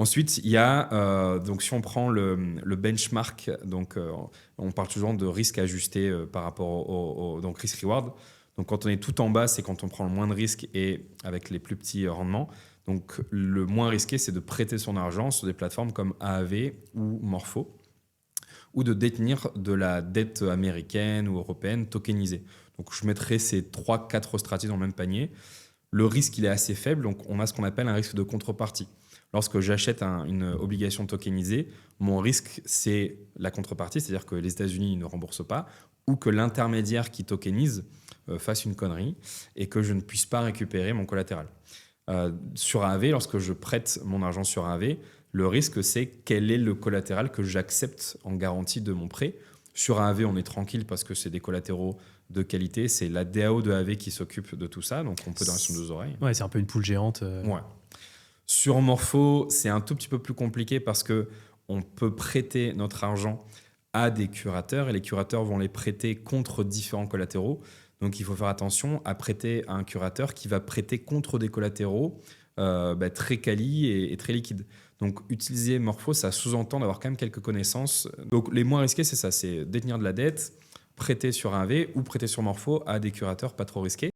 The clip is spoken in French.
Ensuite, il y a, donc si on prend le benchmark, donc on parle toujours de risque ajusté par rapport donc risk-reward. Donc quand on est tout en bas, c'est quand on prend le moins de risques et avec les plus petits rendements. Donc le moins risqué, c'est de prêter son argent sur des plateformes comme AAV ou Morpho, ou de détenir de la dette américaine ou européenne tokenisée. Donc je mettrais ces 3-4 stratégies dans le même panier. Le risque, il est assez faible, donc on a ce qu'on appelle un risque de contrepartie. Lorsque j'achète une obligation tokenisée, mon risque, c'est la contrepartie, c'est-à-dire que les États-Unis ne remboursent pas, ou que l'intermédiaire qui tokenise fasse une connerie et que je ne puisse pas récupérer mon collatéral. Sur AAV, lorsque je prête mon argent sur AAV, le risque, c'est quel est le collatéral que j'accepte en garantie de mon prêt. Sur AAV, on est tranquille parce que c'est des collatéraux de qualité. C'est la DAO de AAV qui s'occupe de tout ça, donc on peut dormir sur nos oreilles. Ouais, c'est un peu une poule géante. Ouais. Sur Morpho, c'est un tout petit peu plus compliqué parce que on peut prêter notre argent à des curateurs et les curateurs vont les prêter contre différents collatéraux. Donc il faut faire attention à prêter à un curateur qui va prêter contre des collatéraux très quali et très liquides. Donc utiliser Morpho, ça sous-entend d'avoir quand même quelques connaissances. Donc les moins risqués, c'est ça, c'est détenir de la dette, prêter sur un V ou prêter sur Morpho à des curateurs pas trop risqués.